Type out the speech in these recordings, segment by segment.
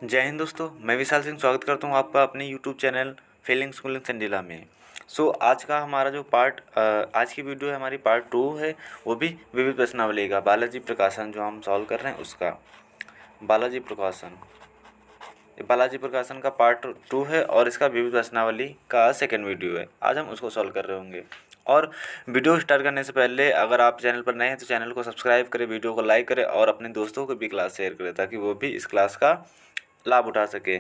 जय हिंद दोस्तों, मैं विशाल सिंह स्वागत करता हूँ आपका अपने YouTube channel feeling schooling Sanjila में। आज का हमारा जो आज की वीडियो है हमारी पार्ट 2 है, वो भी विविध प्रश्नावली का बालाजी प्रकाशन जो हम सॉल्व कर रहे हैं उसका। बालाजी प्रकाशन बालाजी प्रकाशन का पार्ट 2 है और इसका विविध प्रश्नावली का सेकंड वीडियो है। आज हम उसको सॉल्व कर रहे होंगे। और वीडियो स्टार्ट करने से पहले अगर आप चैनल पर नए हैं तो चैनल को सब्सक्राइब करें, वीडियो को लाइक करें और अपने दोस्तों को भी क्लास शेयर करें ताकि वो भी इस क्लास का लाभ उठा सके।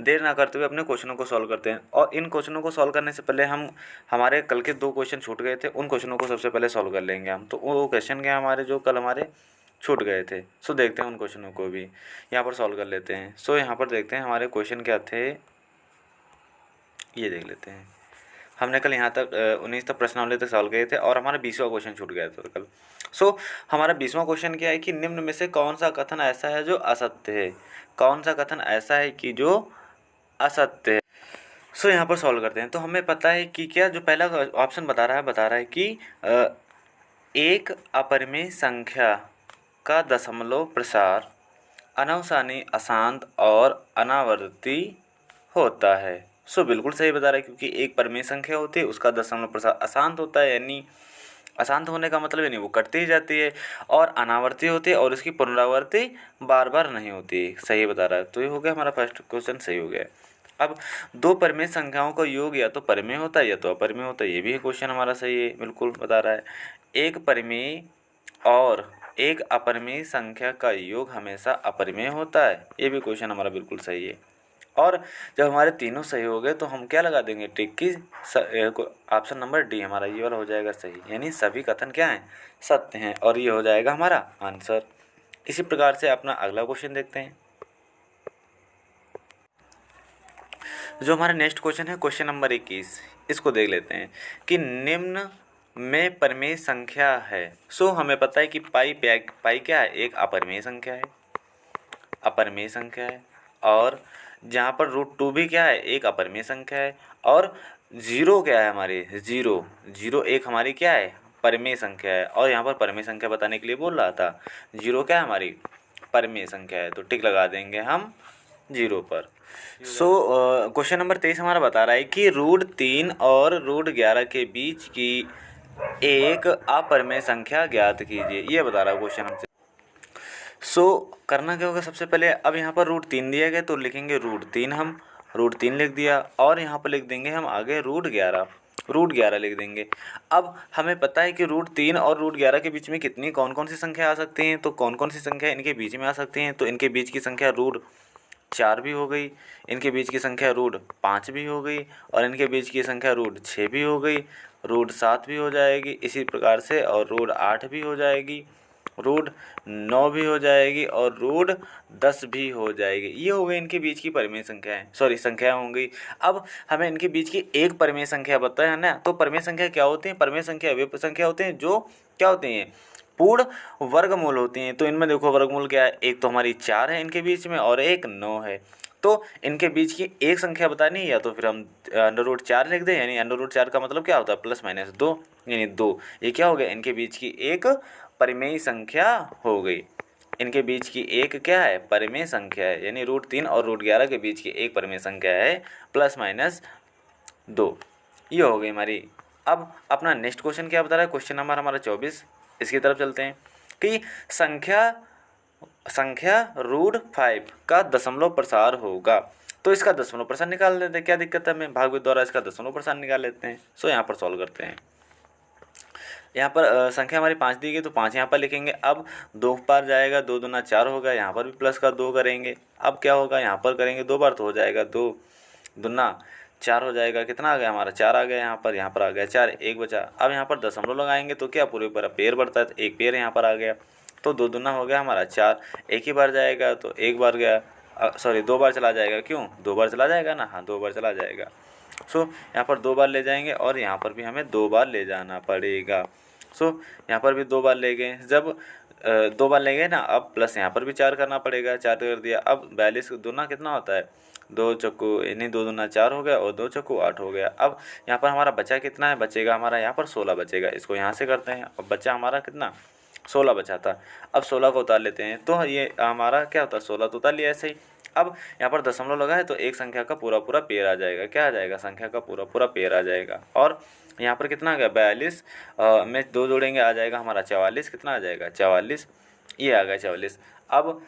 देर ना करते हुए अपने क्वेश्चनों को सॉल्व करते हैं। और इन क्वेश्चनों को सॉल्व करने से पहले हम हमारे कल के 2 क्वेश्चन छूट गए थे, उन क्वेश्चनों को सबसे पहले सॉल्व कर लेंगे हम। तो वो क्वेश्चन क्या हमारे जो कल हमारे छूट गए थे। देखते हैं उन क्वेश्चनों को भी यहाँ पर सॉल्व कर लेते हैं। यहाँ पर देखते हैं हमारे क्वेश्चन क्या थे, ये देख लेते हैं। हमने कल यहाँ तक 19 तक प्रश्नावली तक सॉल्व किए थे और हमारा 20वां क्वेश्चन छूट गया था कल। हमारा 20वां क्वेश्चन क्या है कि निम्न में से कौन सा कथन ऐसा है जो असत्य है। कौन सा कथन ऐसा है कि जो असत्य है। यहाँ पर सॉल्व करते हैं। तो हमें पता है कि क्या जो पहला ऑप्शन बता रहा है कि एक अपरिमेय संख्या का दशमलव प्रसार अनावसानी, अशांत और अनावर्ती होता है। बिल्कुल सही बता रहा है, क्योंकि एक परिमेय संख्या होती है उसका दशमलव प्रसार अशांत होता है, यानी अशांत होने का मतलब यानी वो कटती ही जाती है, और अनावर्ती होती है और इसकी पुनरावृत्ति बार बार नहीं होती। सही बता रहा है। तो ये हो गया हमारा फर्स्ट क्वेश्चन, सही हो गया। अब दो परिमेय संख्याओं का योग या तो परिमेय होता है या तो अपरिमेय होता है, ये भी क्वेश्चन हमारा सही है, बिल्कुल बता रहा है। एक परिमेय और एक अपरिमेय संख्या का योग हमेशा अपरिमेय होता है, ये भी क्वेश्चन हमारा बिल्कुल सही है। और जब हमारे तीनों सही हो गए तो हम क्या लगा देंगे टिक की, ऑप्शन नंबर डी हमारा ये वाला हो जाएगा सही, यानी सभी कथन क्या हैं, सत्य हैं, और ये हो जाएगा हमारा आंसर। इसी प्रकार से अपना अगला क्वेश्चन देखते हैं। जो हमारा नेक्स्ट क्वेश्चन है क्वेश्चन नंबर 21, इसको देख लेते हैं कि निम्न में परिमेय संख्या है। हमें पता है कि पाई क्या है, एक अपरिमेय संख्या है, अपरिमेय संख्या है। और जहाँ पर √2 भी क्या है, एक अपरिमेय संख्या है। और जीरो क्या है हमारी, जीरो एक हमारी क्या है, परिमेय संख्या है। और यहाँ पर परिमेय संख्या बताने के लिए बोल रहा था, जीरो क्या है हमारी परिमेय संख्या है, तो टिक लगा देंगे हम जीरो पर। क्वेश्चन नंबर 23 हमारा बता रहा है कि √3 और √11 के बीच की एक अपरिमेय संख्या ज्ञात कीजिए, ये बता रहा है क्वेश्चन हमसे। करना क्या होगा, सबसे पहले अब यहाँ पर √3 दिया गया तो लिखेंगे √3, हम √3 लिख दिया, और यहाँ पर लिख देंगे हम आगे √11 लिख देंगे। अब हमें पता है कि √3 और √11 के बीच में कितनी कौन कौन सी संख्या आ सकती हैं, तो कौन कौन सी संख्या इनके बीच में आ सकती हैं, तो इनके बीच की संख्या √4 भी हो गई, इनके बीच की संख्या √5 भी हो गई, और इनके बीच की संख्या √6 भी हो गई, √7 भी हो जाएगी, इसी प्रकार से, और √8 भी हो जाएगी, √9 भी हो जाएगी, और √10 भी हो जाएगी। ये हो गई इनके बीच की परिमेय संख्या होंगी। अब हमें इनके बीच की एक परिमेय संख्या बताया है ना, तो परिमेय संख्या क्या होती है, परिमेय संख्या वे संख्या होते हैं जो क्या होती हैं, पूर्ण वर्गमूल होती हैं। तो इनमें देखो वर्गमूल क्या है, एक तो हमारी 4 है इनके बीच में और एक 9 है। तो इनके बीच की एक संख्या बतानी है, या तो फिर हम √4 लिख दें, यानी √4 का मतलब क्या होता है, +-2 यानी 2। ये क्या हो गया, इनके बीच की एक परिमेय संख्या हो गई। इनके बीच की एक क्या है, परिमेय संख्या है, यानी √3 और √11 के बीच की एक परिमेय संख्या है +-2। ये हो गई हमारी। अब अपना नेक्स्ट क्वेश्चन क्या बता रहा है, क्वेश्चन नंबर हमारा 24, इसकी तरफ चलते हैं कि संख्या √5 का दशमलव प्रसार होगा। तो इसका दशमलव प्रसार निकाल लेते हैं, क्या दिक्कत है, हमें भाग द्वारा इसका दशमलव प्रसार निकाल लेते हैं। यहाँ पर सॉल्व करते हैं। यहाँ पर संख्या हमारी 5 दी गई तो 5 यहाँ पर लिखेंगे। अब 2 बार जाएगा, 2 दूना 4 होगा, यहाँ पर भी प्लस का 2 करेंगे। अब क्या होगा, यहाँ पर करेंगे 2 बार तो हो जाएगा 2 दूना 4 हो जाएगा, कितना आ गया हमारा 4 आ गया, यहाँ पर आ गया 4, 1 बचा। अब यहाँ पर दशमलव लगाएंगे तो क्या पूरे पर पेयर बढ़ता है, तो एक पेयर यहाँ पर आ गया, तो 2 दूना हो गया हमारा 4, एक ही बार जाएगा तो एक बार गया, 2 बार चला जाएगा, क्यों 2 बार चला जाएगा ना, हाँ 2 बार चला जाएगा। यहाँ पर 2 बार ले जाएंगे और यहाँ पर भी हमें 2 बार ले जाना पड़ेगा। यहाँ पर भी 2 बार ले गए, जब 2 बार ले गए ना, अब प्लस यहाँ पर भी 4 करना पड़ेगा, 4 कर दिया। अब 42 दूना कितना होता है, 2 चक्कू, यानी 2 दूना 4 हो गया और 2 चक्कू 8 हो गया। अब यहाँ पर हमारा बचा कितना है, बचेगा हमारा यहाँ पर 16 बचेगा। इसको यहाँ से करते हैं, अब बचा हमारा कितना 16 बचा था। अब 16 को उतार लेते हैं, तो ये हमारा क्या होता है 16 तो उतार लिया ऐसे ही। अब यहाँ पर दशमलव लगा है तो एक संख्या का पूरा पूरा पेड़ आ जाएगा। क्या आ जाएगा? संख्या का पूरा पूरा पेड़ आ जाएगा। और यहाँ पर कितना आ गया? 42 में 2 जोड़ेंगे आ जाएगा हमारा 44। कितना आ जाएगा? 44। ये आ गया 44। अब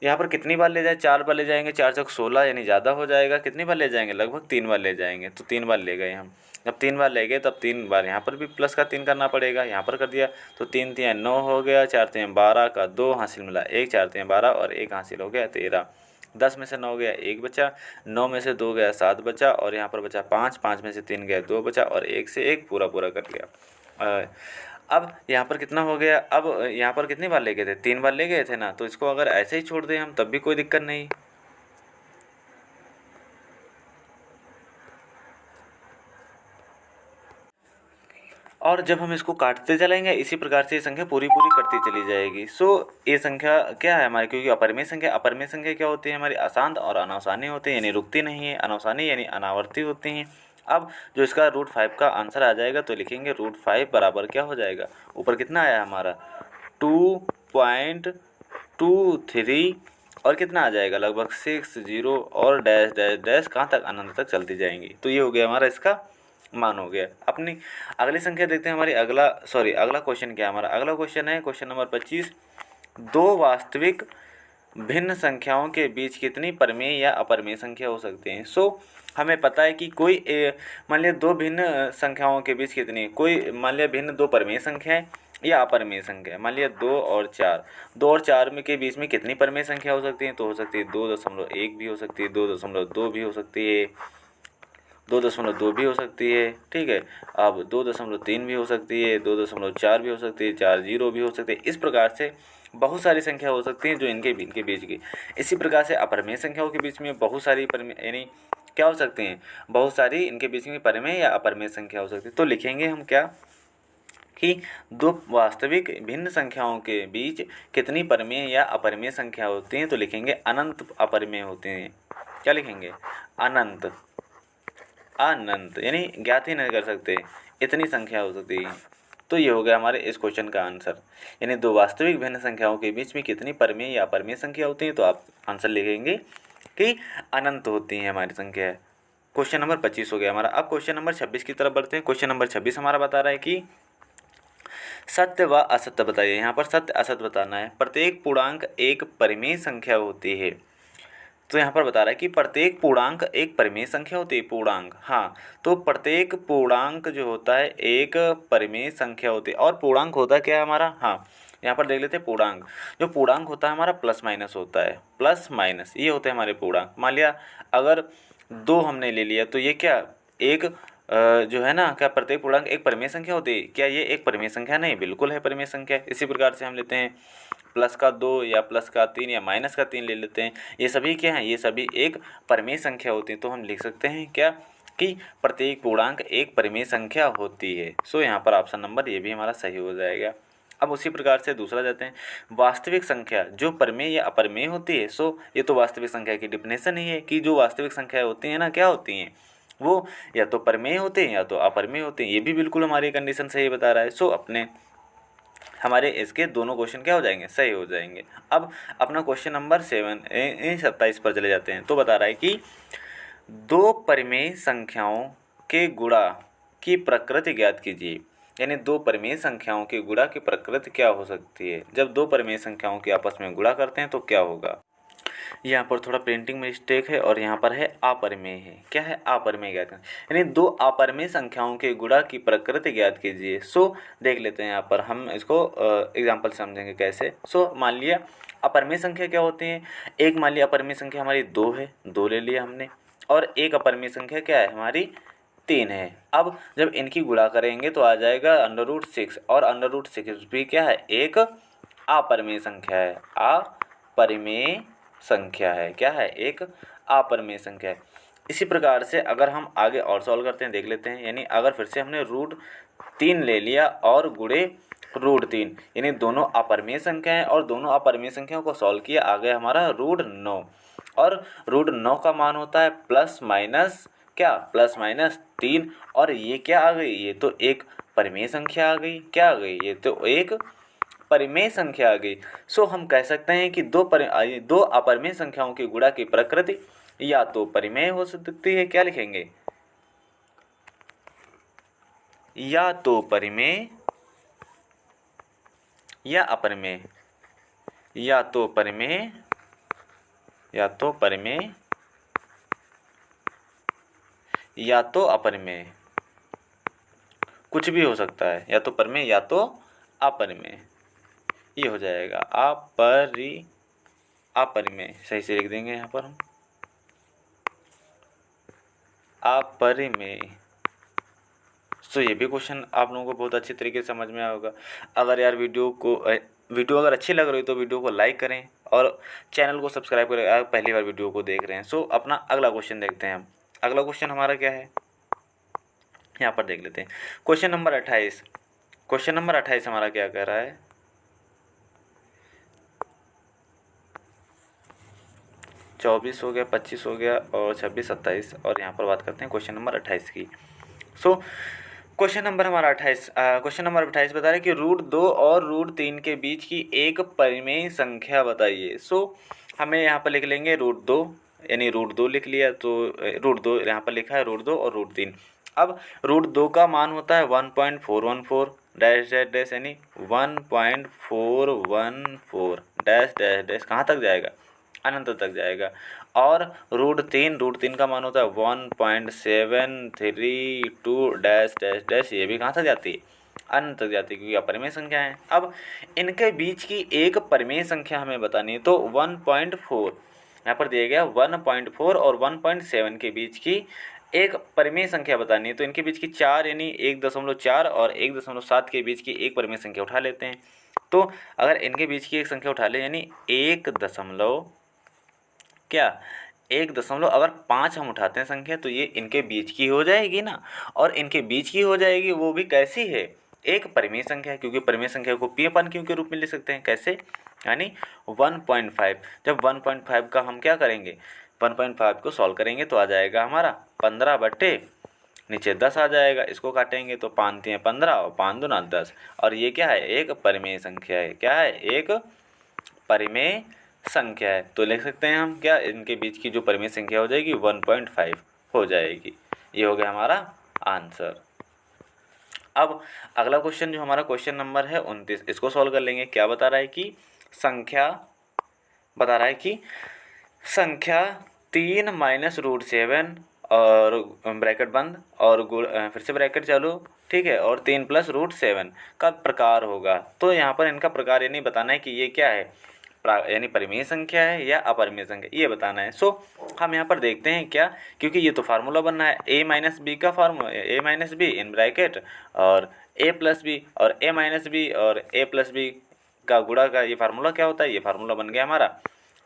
यहाँ पर कितनी बार ले जाए? 4 बार ले जाएंगे। 4 चौक 16 यानी ज़्यादा हो जाएगा। कितनी बार ले जाएंगे? लगभग 3 बार ले जाएंगे। तो 3 बार ले गए हम। जब 3 बार ले गए तब 3 बार यहाँ पर भी प्लस का 3 करना पड़ेगा। यहाँ पर कर दिया तो 3 3 9 हो गया, 4 3 12 का 2 हासिल मिला 1, 4 3 12 और 1 हासिल हो गया 13। 10 में से 9 गया 1 बचा, 9 में से 2 गया 7 बचा और यहाँ पर बचा 5, 5 में से 3 गया 2 बचा और 1 से 1 पूरा पूरा कट गया। अब यहाँ पर कितना हो गया? अब यहाँ पर कितनी बार ले गए थे? 3 बार ले गए थे ना, तो इसको अगर ऐसे ही छोड़ दें हम तब भी कोई दिक्कत नहीं। और जब हम इसको काटते चलेंगे इसी प्रकार से ये संख्या पूरी पूरी कटती चली जाएगी। सो ये संख्या क्या है हमारी? क्योंकि अपरिमेय संख्या क्या होती है हमारी? अशांत और अनावसानी होती है, यानी रुकती नहीं है। अनावसानी यानी अनावर्ती होती हैं। अब जो इसका √5 का आंसर आ जाएगा तो लिखेंगे √5 बराबर क्या हो जाएगा? ऊपर कितना आया हमारा? 2.23 और कितना आ जाएगा? लगभग 60 और डैश डैश डैश कहाँ तक? अनंत तक चलती जाएंगी। तो ये हो गया हमारा इसका मान हो गया। अपनी अगली संख्या देखते हैं। अगला क्वेश्चन क्या है हमारा? अगला क्वेश्चन है क्वेश्चन नंबर 25। दो वास्तविक भिन्न संख्याओं के बीच कितनी परिमेय या अपरिमेय संख्या हो सकती हैं? हमें पता है कि कोई मान लिया दो भिन्न संख्याओं के बीच कितनी, कोई मान लिया भिन्न दो परिमेय संख्या है या अपरिमेय संख्या है। मान लिया 2 और 4, 2 और 4 में के बीच में कितनी परिमेय संख्या हो सकती है? तो हो सकती है 2.1 भी हो सकती है, 2.2 भी हो सकती है, 2.2 भी हो सकती है। ठीक है, अब 2.3 भी हो सकती है, 2.4 भी हो सकती है, 4 0 भी हो सकती है। इस प्रकार से बहुत सारी संख्या हो सकती हैं जो इनके बीच की। इसी प्रकार से अपरिमेय संख्याओं के बीच में बहुत सारी यानी क्या हो सकती हैं? बहुत सारी इनके बीच में परिमेय या अपरिमेय संख्या हो सकती है। तो लिखेंगे हम क्या कि दो वास्तविक भिन्न संख्याओं के बीच कितनी परिमेय या अपरिमेय संख्या होती हैं? तो लिखेंगे अनंत अपरिमेय होते हैं। क्या लिखेंगे? अनंत यानी ज्ञात ही नहीं कर सकते, इतनी संख्या हो सकती है। तो ये हो गया हमारे इस क्वेश्चन का आंसर। यानी दो वास्तविक भिन्न संख्याओं के बीच में कितनी परिमेय या अपरिमेय संख्या होती है? तो आप आंसर लिखेंगे कि अनंत होती हैं हमारी संख्या। क्वेश्चन नंबर 25 हो गया हमारा। अब क्वेश्चन नंबर 26 की तरफ बढ़ते हैं। क्वेश्चन नंबर 26 हमारा बता रहा है कि सत्य व असत्य बताइए। यहाँ पर सत्य असत्य बताना है। प्रत्येक पूर्णांक एक परिमेय संख्या होती है। तो यहाँ पर बता रहा है कि प्रत्येक पूर्णांक एक परिमेय संख्या होती है। पूर्णांक, हाँ, तो प्रत्येक पूर्णांक जो होता है एक परिमेय संख्या होती है। और पूर्णांक होता क्या है हमारा? हाँ, यहाँ पर देख लेते हैं पूर्णांक। जो पूर्णांक होता है हमारा प्लस माइनस होता है। प्लस माइनस ये होते हैं हमारे पूर्णांक। मान लिया अगर 2 हमने ले लिया तो ये क्या एक जो है ना, क्या प्रत्येक पूर्णांक एक परिमेय संख्या होती है? क्या ये एक परिमेय संख्या? नहीं, बिल्कुल है परिमेय संख्या। इसी प्रकार से हम लेते हैं प्लस का 2 या प्लस का 3 या माइनस का 3 ले लेते हैं। ये सभी क्या हैं? ये सभी एक परिमेय संख्या होती हैं। तो हम लिख सकते हैं क्या कि प्रत्येक पूर्णांक एक परिमेय संख्या होती है। यहाँ पर ऑप्शन नंबर ये भी हमारा सही हो जाएगा। अब उसी प्रकार से दूसरा जाते हैं। वास्तविक संख्या जो परिमेय या अपरिमेय होती है। ये तो वास्तविक संख्या की डिफिनेशन ही है कि जो वास्तविक संख्या होती हैं ना, क्या होती हैं? वो या तो परिमेय होते हैं या तो अपरिमेय होते हैं। ये भी बिल्कुल हमारी कंडीशन सही बता रहा है। अपने हमारे इसके दोनों क्वेश्चन क्या हो जाएंगे? सही हो जाएंगे। अब अपना क्वेश्चन नंबर 27 पर चले जाते हैं। तो बता रहा है कि दो परिमेय संख्याओं के गुणा की प्रकृति ज्ञात कीजिए। यानी दो परिमेय संख्याओं के गुणा की प्रकृति क्या हो सकती है? जब दो परिमेय संख्याओं के आपस में गुणा करते हैं तो क्या होगा? यहाँ पर थोड़ा प्रिंटिंग में मिस्टेक है और यहाँ पर है अपरिमेय है। क्या है? अपरिमेय ज्ञात करना। यानी दो अपरिमेय संख्याओं के गुणा की प्रकृति ज्ञात कीजिए। देख लेते हैं। यहाँ पर हम इसको एग्जाम्पल समझेंगे कैसे। मान लिया अपरिमेय संख्या क्या होती है? एक मान लिया अपरिमेय संख्या हमारी 2 है, 2 ले लिया हमने। और एक अपरिमेय संख्या क्या है हमारी? 3 है। अब जब इनकी गुणा करेंगे तो आ जाएगा √6 और √6 भी क्या है? एक अपरिमेय संख्या है। अपरिमेय संख्या है। क्या है? एक अपरिमेय संख्या है। इसी प्रकार से अगर हम आगे और सॉल्व करते हैं, देख लेते हैं। यानी अगर फिर से हमने √3 ले लिया और गुणे √3, यानी दोनों अपरिमेय संख्या है और दोनों अपरिमेय संख्याओं को सॉल्व किया, आ गया हमारा √9। और √9 का मान होता है प्लस माइनस क्या? Plus minus 3। और ये क्या आ गई? ये तो एक परिमेय संख्या आ गई। क्या आ गई? ये तो एक परिमेय संख्या आ गई। सो हम कह सकते हैं कि दो अपरिमेय संख्याओं की गुणा की प्रकृति या तो परिमेय हो सकती है, क्या लिखेंगे, या तो परिमेय या अपरिमेय, या तो परिमेय या तो परिमेय या तो अपरिमेय, कुछ भी हो सकता है, या तो परिमेय या तो अपरिमेय। ये हो जाएगा अपरिमेय, सही से लिख देंगे यहाँ पर हम अपरिमेय। तो ये भी क्वेश्चन आप लोगों को बहुत अच्छी तरीके से समझ में आया होगा। अगर यार वीडियो अगर अच्छी लग रही हो तो वीडियो को लाइक करें और चैनल को सब्सक्राइब करें। आप पहली बार वीडियो को देख रहे हैं। सो अपना अगला क्वेश्चन देखते हैं हम। अगला क्वेश्चन हमारा क्या है, यहाँ पर देख लेते हैं। Question number 28। क्वेश्चन नंबर 28 हमारा क्या कह रहा है, 24 हो गया, 25 हो गया और 26, 27, और यहाँ पर बात करते हैं क्वेश्चन नंबर 28 की। सो क्वेश्चन नंबर हमारा 28, क्वेश्चन नंबर 28 बता रहा है कि √2 और √3 के बीच की एक परिमेय संख्या बताइए। सो हमें यहाँ पर लिख लेंगे √2, यानी √2 लिख लिया, तो √2 यहाँ पर लिखा है √2 और √3। अब √2 का मान होता है 1.414 डैश डैश डैश, यानी 1.414 डैश डैश डैश, कहाँ तक जाएगा, अनंत तक जाएगा। और √3 का मान होता है 1.732 डैश डैश डैश, ये भी कहाँ तक जाती है, अनंत तक जाती है, क्योंकि अपरिमेय संख्या है। अब इनके बीच की एक परिमेय संख्या हमें बतानी है, तो 1.4 यहाँ पर दिया गया, 1.4 और 1.7 के बीच की एक परिमेय संख्या बतानी है। तो इनके बीच की 4 यानी 1.4 और 1.7 के बीच की एक परिमेय संख्या उठा लेते हैं। तो अगर इनके बीच की एक संख्या उठा ले, यानी 1 अगर 5 हम उठाते हैं संख्या, तो ये इनके बीच की हो जाएगी ना। और इनके बीच की हो जाएगी, वो भी कैसी है, एक परिमेय संख्या है, क्योंकि परिमेय संख्या को P अपन Q के रूप में लिख सकते हैं। कैसे, यानी 1.5। जब 1.5 का हम क्या करेंगे, 1.5 को सॉल्व करेंगे तो आ जाएगा हमारा 15 बट्टे नीचे 10 आ जाएगा। इसको काटेंगे तो 5 3 15 और 5 दूना 10। और ये क्या है, एक परिमेय संख्या है। क्या है, एक परिमेय संख्या है। तो लिख सकते हैं हम क्या, इनके बीच की जो परिमेय संख्या हो जाएगी 1.5 हो जाएगी। ये हो गया हमारा आंसर। अब अगला क्वेश्चन जो हमारा क्वेश्चन नंबर है 29, इसको सॉल्व कर लेंगे। क्या बता रहा है कि संख्या 3 माइनस √7 और ब्रैकेट बंद और फिर से ब्रैकेट चालू, ठीक है, और 3 प्लस √7 का प्रकार होगा। तो यहाँ पर इनका प्रकार यानी बताना है कि ये क्या है, यानी परिमेय संख्या है या अपरिमेय संख्या, ये बताना है। सो हम यहाँ पर देखते हैं क्या, क्योंकि ये तो फार्मूला बनना है a माइनस बी का formula, a minus be in bracket और a प्लस बी और a माइनस बी और a प्लस बी का गुणा का ये फार्मूला क्या होता है, ये फार्मूला बन गया हमारा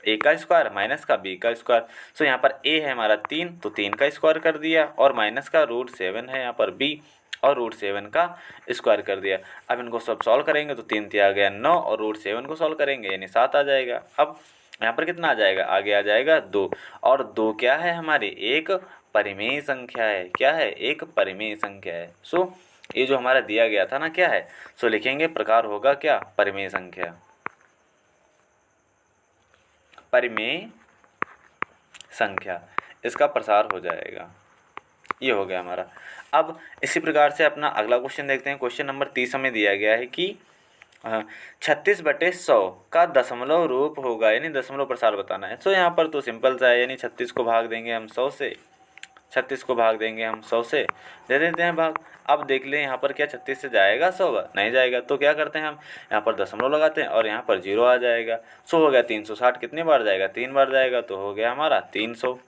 a का स्क्वायर माइनस का b का स्क्वायर। सो यहाँ पर a है हमारा 3, तो 3 का स्क्वायर कर दिया, और माइनस का √7 है यहाँ पर b, और √7 का स्क्वायर कर दिया। अब इनको सब सॉल्व करेंगे तो 3 3 आ गया 9, और √7 को सॉल्व करेंगे यानी 7 आ जाएगा। अब यहाँ पर कितना आ जाएगा, आगे आ जाएगा 2, और 2 क्या है हमारी, एक परिमेय संख्या है। क्या है, एक परिमेय संख्या है। सो ये जो हमारा दिया गया था ना, क्या है, सो लिखेंगे प्रकार होगा क्या, परिमेय संख्या, परिमेय संख्या, इसका प्रसार हो जाएगा। ये हो गया हमारा। अब इसी प्रकार से अपना अगला क्वेश्चन देखते हैं। क्वेश्चन नंबर 30 हमें दिया गया है कि 36/100 का दशमलव रूप होगा, यानी दशमलव प्रसार बताना है। सो यहाँ पर तो सिंपल सा है, यानी 36 को भाग देंगे हम 100 से, 36 को भाग देंगे हम 100 से, दे देते हैं भाग। अब देख लें यहाँ पर क्या 36 से जाएगा 100, नहीं जाएगा, तो क्या करते हैं हम यहाँ पर दशमलव लगाते हैं और यहाँ पर 0 आ जाएगा। सो हो गया 360, कितनी बार जाएगा, 3 बार जाएगा, तो हो गया हमारा 300।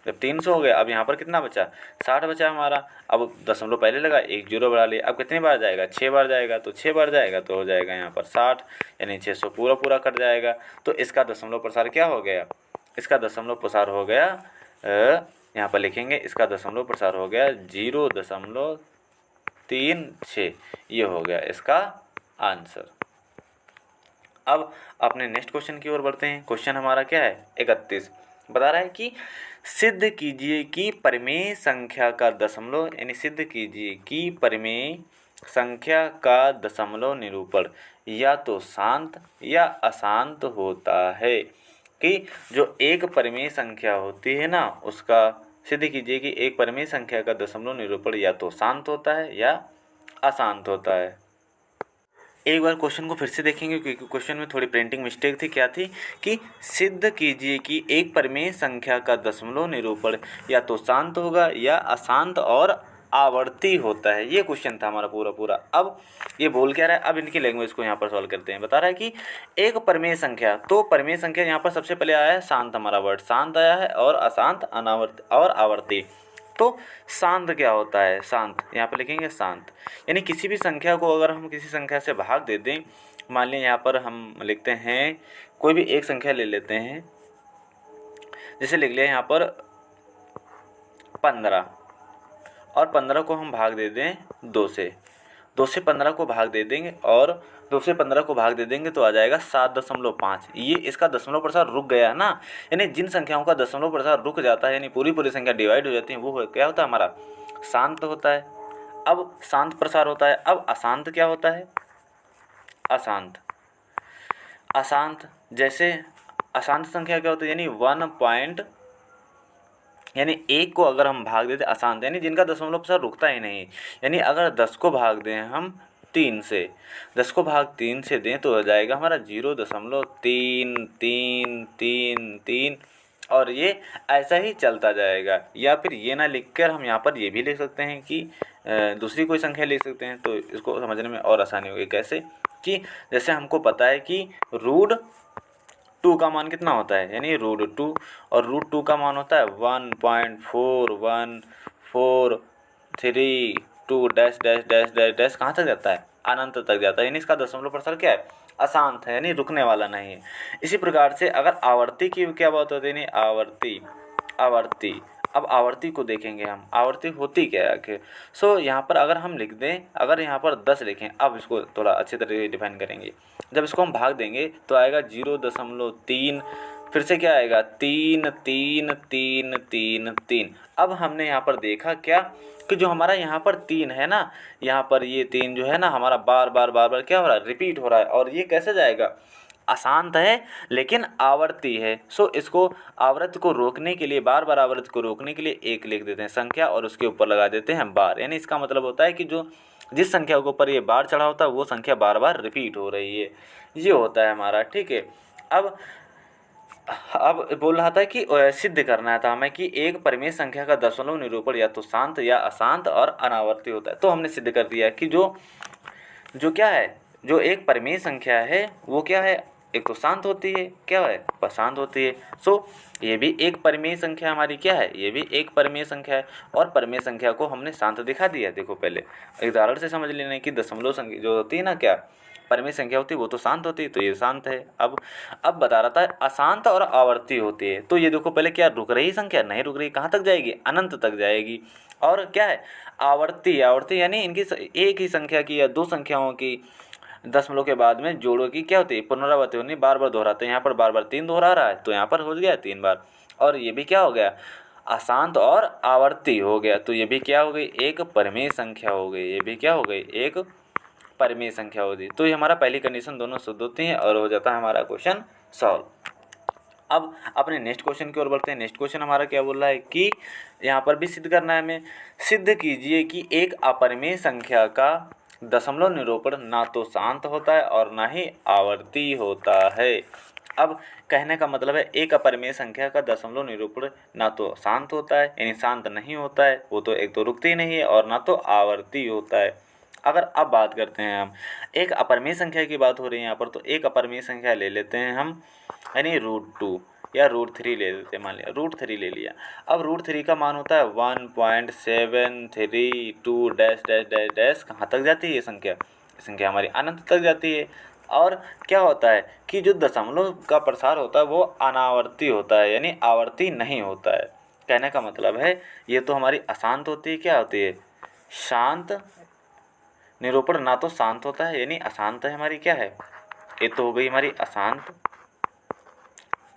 जब 300 हो गया, अब यहाँ पर कितना बचा, 60 बचा हमारा। अब दशमलव पहले लगा, एक 0 बढ़ा लिया, अब कितनी बार जाएगा, 6 बार जाएगा, तो 6 बार जाएगा तो हो जाएगा यहाँ पर 60, यानी 600 पूरा पूरा कट जाएगा। तो इसका दशमलव प्रसार क्या हो गया, इसका दशमलव प्रसार हो गया, यहाँ पर लिखेंगे इसका दशमलव प्रसार हो गया 0.36। ये हो गया इसका आंसर। अब अपने नेक्स्ट क्वेश्चन की ओर बढ़ते हैं। क्वेश्चन हमारा क्या है 31, बता रहा है कि सिद्ध कीजिए कि परिमेय संख्या का दशमलव, यानी सिद्ध कीजिए कि परिमेय संख्या का दशमलव निरूपण या तो शांत या अशांत होता है। कि जो एक परिमेय संख्या होती है ना, उसका सिद्ध कीजिए कि एक परिमेय संख्या का दशमलव निरूपण या तो शांत होता है या अशांत होता है। एक बार क्वेश्चन को फिर से देखेंगे क्योंकि क्वेश्चन में थोड़ी प्रिंटिंग मिस्टेक थी। क्या थी कि सिद्ध कीजिए कि एक परिमेय संख्या का दशमलव निरूपण या तो शांत होगा या अशांत और आवर्ती होता है। ये क्वेश्चन था हमारा पूरा। अब ये बोल क्या रहा है, अब इनकी लैंग्वेज को यहाँ पर सॉल्व करते हैं। बता रहा है कि एक परिमेय संख्या, तो परिमेय संख्या यहाँ पर सबसे पहले आया है शांत, हमारा वर्ड शांत आया है, और अशांत, अनावर्त और आवर्ती। तो शांत क्या होता है, शांत यहाँ पर लिखेंगे शांत, यानी किसी भी संख्या को अगर हम किसी संख्या से भाग दे दें, मान लें यहाँ पर हम लिखते हैं कोई भी एक संख्या ले लेते हैं, जैसे लिख लिया यहाँ पर 15, और 15 को हम भाग दे दें 2 से, 2 से 15 को भाग दे देंगे और 2 से 15 को भाग दे देंगे तो आ जाएगा 7.5। ये इसका दशमलव प्रसार रुक गया ना, यानी जिन संख्याओं का दशमलव प्रसार रुक जाता है यानी पूरी संख्या डिवाइड हो जाती है, वो क्या होता है हमारा शांत होता है। अब शांत प्रसार होता है। अब अशांत क्या होता है, अशांत, अशांत जैसे अशांत संख्या क्या होती है, यानी 1 पॉइंट, यानी 1 को अगर हम भाग देते अशांत, यानी जिनका दशमलव प्रसार रुकता ही नहीं। यानी अगर 10 को भाग दें हम 3 से, 10 को भाग 3 से दें तो हो जाएगा हमारा 0.33333, और ये ऐसा ही चलता जाएगा। या फिर ये ना लिखकर हम यहाँ पर ये भी लिख सकते हैं कि दूसरी कोई संख्या ले सकते हैं, तो इसको समझने में और आसानी होगी। कैसे कि जैसे हमको पता है कि √2 का मान कितना होता है, यानी √2, और √2 का मान होता है 1.4142 dash dash dash dash dash, कहाँ तक जाता है, अनंत तक जाता है। यानी इसका दशमलव प्रसार क्या है, अशांत है, यानी रुकने वाला नहीं है। इसी प्रकार से अगर आवर्ती की क्या बात होती है, यानी आवर्ती। अब आवर्ती को देखेंगे हम, आवर्ती होती क्या है आखिर। सो यहाँ पर अगर हम लिख दें, अगर यहाँ पर 10 लिखें, अब इसको थोड़ा अच्छी तरीके से डिफाइन करेंगे। जब इसको हम भाग देंगे तो आएगा 0.3, फिर से क्या आएगा 3. अब हमने यहाँ पर देखा क्या कि जो हमारा यहाँ पर 3 है ना, यहाँ पर ये 3 जो है ना हमारा बार बार क्या हो रहा है, रिपीट हो रहा है, और ये कैसे जाएगा, अशांत है लेकिन आवर्ती है। सो इसको आवृत्ति को रोकने के लिए, बार बार आवृत्ति को रोकने के लिए 1 लिख देते हैं संख्या, और उसके ऊपर लगा देते हैं बार। यानी इसका मतलब होता है कि जो जिस संख्या के ऊपर ये बार चढ़ा होता है वो संख्या बार बार रिपीट हो रही है, ये होता है हमारा। ठीक है, अब बोल रहा था कि सिद्ध करना था हमें कि एक परिमेय संख्या का दशमलव निरूपण या तो शांत या अशांत और अनावर्ती होता है। तो हमने सिद्ध कर दिया कि जो क्या है, जो एक परिमेय संख्या है वो क्या है, एक तो शांत होती है, क्या है, अशांत होती है। सो ये भी एक परिमेय संख्या हमारी क्या है, ये भी एक परिमेय संख्या है, और परिमेय संख्या को हमने शांत दिखा दिया। देखो पहले उदाहरण से समझ लेना कि दशमलव संख्या जो होती है ना, क्या परिमेय संख्या होती है वो तो शांत होती है, तो ये शांत है। अब बता रहा था अशांत और आवर्ती होती है, तो ये देखो पहले क्या रुक रही संख्या, नहीं रुक रही, कहाँ तक जाएगी, अनंत तक जाएगी। और क्या है आवर्ती, यानी इनकी एक ही संख्या की या 2 संख्याओं की दशमलव के बाद में जोड़ों की क्या होती है, पुनरावृत्ति होनी, बार बार दोहराते हैं। यहाँ पर बार बार 3 दोहरा रहा है, तो यहाँ पर हो गया 3 बार, और ये भी क्या हो गया, अशांत और आवर्ती हो गया। तो ये भी क्या हो गई, एक परिमेय संख्या हो गई, ये भी क्या हो गई, एक परिमेय संख्या होगी। तो ये हमारा पहली कंडीशन दोनों शुद्ध होती हैं और हो जाता है हमारा क्वेश्चन सॉल्व। अब अपने नेक्स्ट क्वेश्चन की ओर बढ़ते हैं। नेक्स्ट क्वेश्चन हमारा क्या बोल रहा है कि यहाँ पर भी सिद्ध करना है हमें। सिद्ध कीजिए कि एक अपरिमेय संख्या का दशमलव निरूपण ना तो शांत होता है और ना ही आवर्ती होता है। अब कहने का मतलब है एक अपरिमेय संख्या का दशमलव निरूपण ना तो शांत होता है, यानी शांत नहीं होता है, वो तो एक तो रुकती नहीं है, और ना तो आवर्ती होता है। अगर अब बात करते हैं हम एक अपरिमेय संख्या की बात हो रही है यहाँ पर, तो एक अपरिमेय संख्या ले लेते हैं हम, यानी √2 या √3 ले लेते हैं। मान लिया √3 ले लिया। अब √3 का मान होता है 1.732 डैश डैश डैश डैश, कहाँ तक जाती है ये संख्या हमारी अनंत तक जाती है। और क्या होता है कि जो दशमलव का प्रसार होता है वो अनावर्ती होता है, यानी आवर्ती नहीं होता है। कहने का मतलब है ये तो हमारी अशांत होती है, क्या होती है, शांत निरूपण ना तो शांत होता है, यानी अशांत है हमारी, क्या है, ये तो हो गई हमारी अशांत।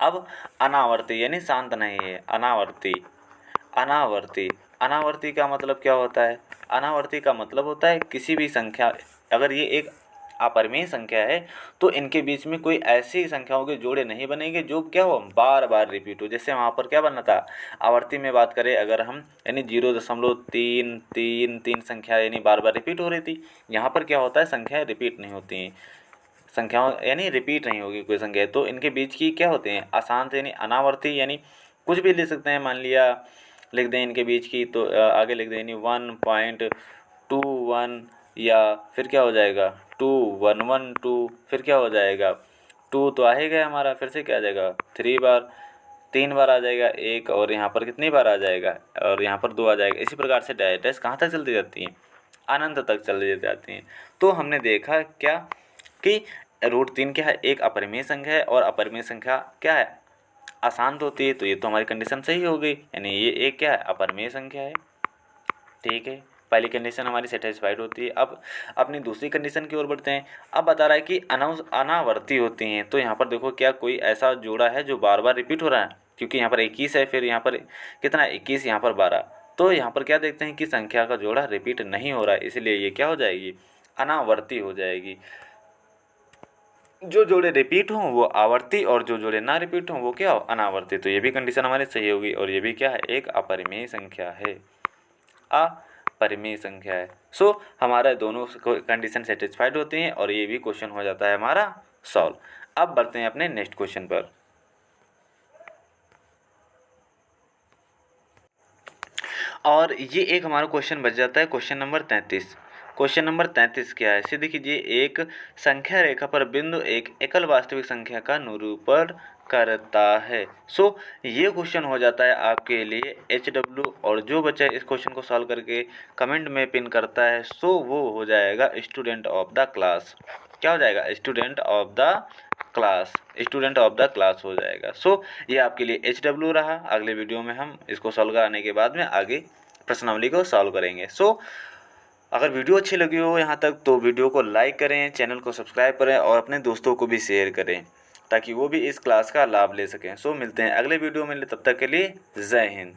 अब अनावर्ती यानी शांत नहीं है, अनावर्ती का मतलब क्या होता है, अनावर्ती का मतलब होता है किसी भी संख्या, अगर ये एक अपरिमेय संख्या है तो इनके बीच में कोई ऐसी संख्याओं के जोड़े नहीं बनेंगे जो क्या हो, बार बार रिपीट हो। जैसे वहाँ पर क्या बना था, आवर्ती में बात करें अगर हम, यानी 0.333 संख्या यानी बार बार रिपीट हो रही थी। यहाँ पर क्या होता है, संख्याएं रिपीट नहीं होती हैं, संख्याओं यानी रिपीट नहीं होगी कोई संख्या, तो इनके बीच की क्या होते हैं, अशांत यानी अनावर्ती, यानी कुछ भी लिख सकते हैं। मान लिया लिख दें इनके बीच की, तो आगे लिख दें यानी 1.21, या फिर क्या हो जाएगा 2112, फिर क्या हो जाएगा 2 तो आ ही गया हमारा, फिर से क्या आ जाएगा 3 बार, 3 बार आ जाएगा 1, और यहाँ पर कितनी बार आ जाएगा, और यहाँ पर 2 आ जाएगा। इसी प्रकार से डैश कहाँ तक चलती जाती हैं, अनंत तक चली जाती हैं। तो हमने देखा क्या कि √3 क्या है, एक अपरिमेय संख्या है, और अपरिमेय संख्या क्या है, अशांत होती है। तो ये तो हमारी कंडीशन सही हो गई, यानी ये एक क्या है, अपरिमेय संख्या है। ठीक है, पहली कंडीशन हमारी सेटिस्फाइड होती है। अब अपनी दूसरी कंडीशन की ओर बढ़ते हैं। अब बता रहा है कि अनावर्ती होती हैं, तो यहाँ पर देखो क्या कोई ऐसा जोड़ा है जो बार बार रिपीट हो रहा है, क्योंकि यहाँ पर 21 है, फिर यहाँ पर कितना 21, यहाँ पर 12, तो यहाँ पर क्या देखते हैं कि संख्या का जोड़ा रिपीट नहीं हो रहा है, इसलिए ये क्या हो जाएगी, अनावर्ती हो जाएगी। जो जोड़े रिपीट हों वो आवर्ती, और जो जोड़े ना रिपीट हों वो क्या हो, अनावर्ती। तो ये भी कंडीशन हमारी सही होगी, और ये भी क्या है, एक अपरिमेय संख्या है, अपरिमेय संख्या है। सो हमारा दोनों कंडीशन सेटिस्फाइड होती हैं, और ये भी क्वेश्चन हो जाता है हमारा सॉल्व। अब बढ़ते हैं अपने नेक्स्ट क्वेश्चन पर। और ये एक हमारा क्वेश्चन बच जाता है, क्वेश्चन नंबर 33। क्वेश्चन नंबर 33 क्या है, सीधे कीजिए, एक संख्या रेखा पर बिंदु एक एकल वास्तविक संख्या का निरूपण करता है। सो ये क्वेश्चन हो जाता है आपके लिए HW, और जो बच्चा इस क्वेश्चन को सॉल्व करके कमेंट में पिन करता है सो वो हो जाएगा स्टूडेंट ऑफ द क्लास। क्या हो जाएगा, student of the class, student of the class हो जाएगा। सो ये आपके लिए HW रहा। अगले वीडियो में हम इसको सॉल्व कराने के बाद में आगे प्रश्नावली को सॉल्व करेंगे। सो अगर वीडियो अच्छी लगी हो यहाँ तक तो वीडियो को लाइक करें, चैनल को सब्सक्राइब करें, और अपने दोस्तों को भी शेयर करें ताकि वो भी इस क्लास का लाभ ले सकें। सो मिलते हैं अगले वीडियो में, तब तक के लिए जय हिंद।